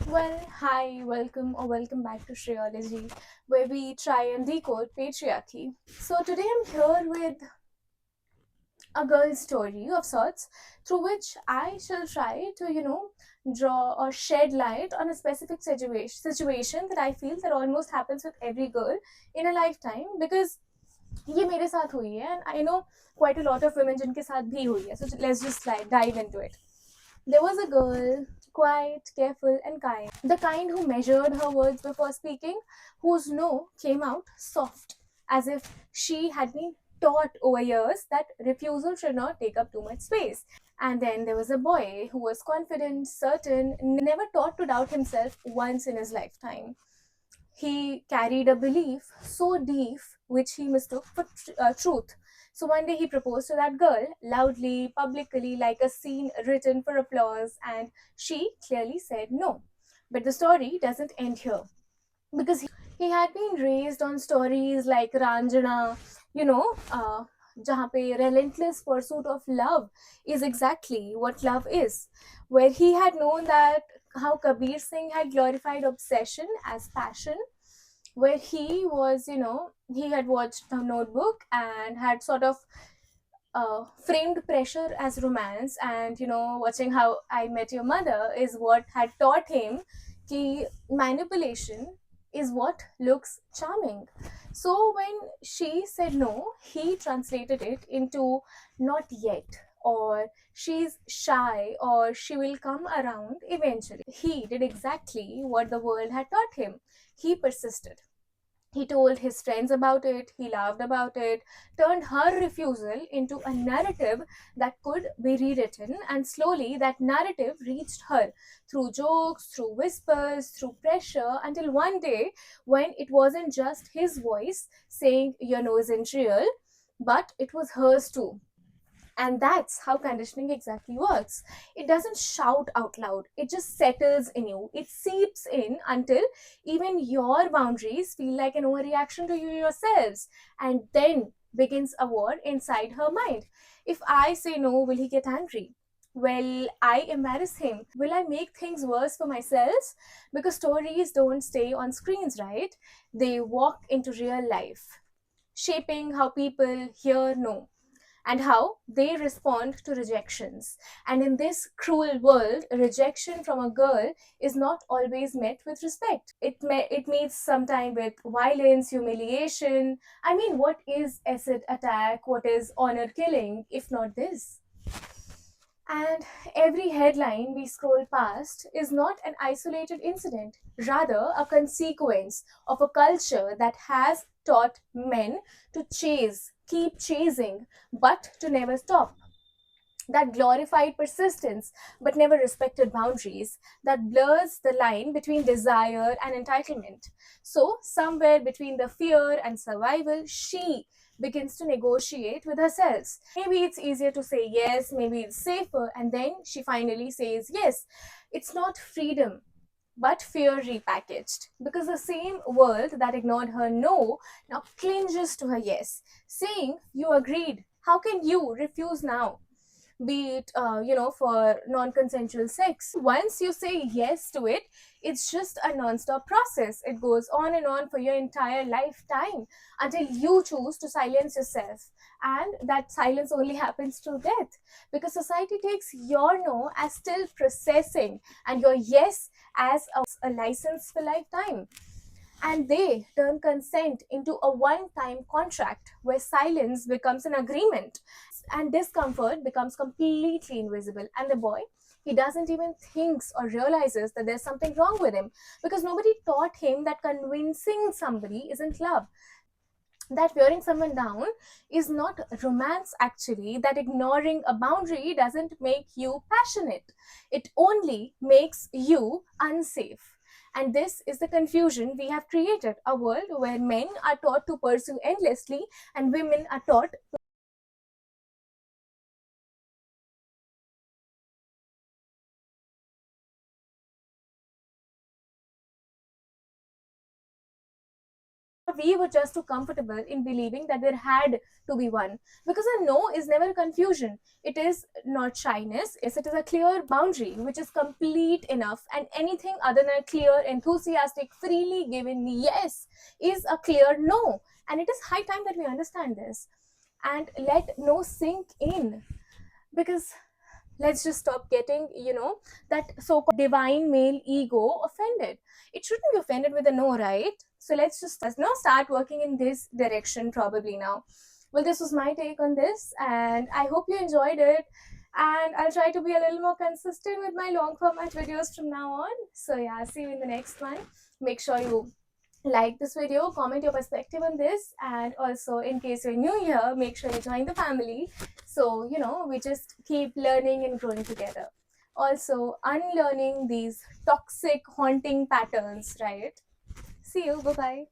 Well, hi, welcome or welcome back to Shreology, where we try and decode patriarchy. So, today I'm here with a girl's story of sorts, through which I shall try to, draw or shed light on a specific situation that I feel that almost happens with every girl in a lifetime because ये मेरे साथ हुई है and I know quite a lot of women जिनके साथ भी हुई है. So, let's just dive into it. There was a girl, quiet, careful, and kind. The kind who measured her words before speaking, whose no came out soft, as if she had been taught over years that refusal should not take up too much space. And then there was a boy who was confident, certain, never taught to doubt himself once in his lifetime. He carried a belief so deep which he mistook for truth. So one day he proposed to that girl, loudly, publicly, like a scene written for applause, and she clearly said no. But the story doesn't end here because he had been raised on stories like Ranjana, you know, जहाँ पे relentless pursuit of love is exactly what love is, where he had known that how Kabir Singh had glorified obsession as passion, where he was, he had watched The Notebook and had sort of framed pressure as romance, and watching How I Met Your Mother is what had taught him कि manipulation is what looks charming. So when she said no, he translated it into not yet, or she's shy, or she will come around eventually. He did exactly what the world had taught him. He persisted. He told his friends about it, he laughed about it, turned her refusal into a narrative that could be rewritten, and slowly that narrative reached her through jokes, through whispers, through pressure, until one day when it wasn't just his voice saying your no isn't real, but it was hers too. And that's how conditioning exactly works. It doesn't shout out loud, it just settles in you. It seeps in until even your boundaries feel like an overreaction to you yourselves. And then begins a war inside her mind. If I say no, will he get angry? Will I embarrass him? Will I make things worse for myself? Because stories don't stay on screens, right? They walk into real life, shaping how people hear no and how they respond to rejections. And in this cruel world, rejection from a girl is not always met with respect. It meets sometimes with violence, humiliation. I mean, what is acid attack? What is honor killing, if not this? And every headline we scroll past is not an isolated incident, rather, a consequence of a culture that has taught men to chase, keep chasing, but to never stop. That glorified persistence but never respected boundaries, that blurs the line between desire and entitlement. So, somewhere between the fear and survival, she begins to negotiate with herself. Maybe it's easier to say yes, maybe it's safer, and then she finally says yes. It's not freedom, but fear repackaged. Because the same world that ignored her no now clinges to her yes, saying, you agreed. How can you refuse now? Be it for non-consensual sex. Once you say yes to it, it's just a non-stop process. It goes on and on for your entire lifetime until you choose to silence yourself, and that silence only happens through death, because society takes your no as still processing and your yes as a license for lifetime, and they turn consent into a one time contract where silence becomes an agreement and discomfort becomes completely invisible. And the boy, he doesn't even thinks or realizes that there's something wrong with him, because nobody taught him that convincing somebody isn't love, that wearing someone down is not romance, actually, that ignoring a boundary doesn't make you passionate, it only makes you unsafe. And this is the confusion we have created, a world where men are taught to pursue endlessly and women are taught we were just too comfortable in believing that there had to be one. Because a no is never confusion. It is not shyness. Yes, it is a clear boundary which is complete enough, and anything other than a clear, enthusiastic, freely given yes is a clear no. And it is high time that we understand this and let no sink in. Because let's just stop getting, that so-called divine male ego offended. It shouldn't be offended with a no, right? So let's just now start working in this direction probably now. Well, this was my take on this, and I hope you enjoyed it. And I'll try to be a little more consistent with my long format videos from now on. So yeah, see you in the next one. Make sure you like this video, comment your perspective on this, and also, in case you're new here, make sure you join the family. So we just keep learning and growing together. Also, unlearning these toxic haunting patterns, right? See you. Bye bye.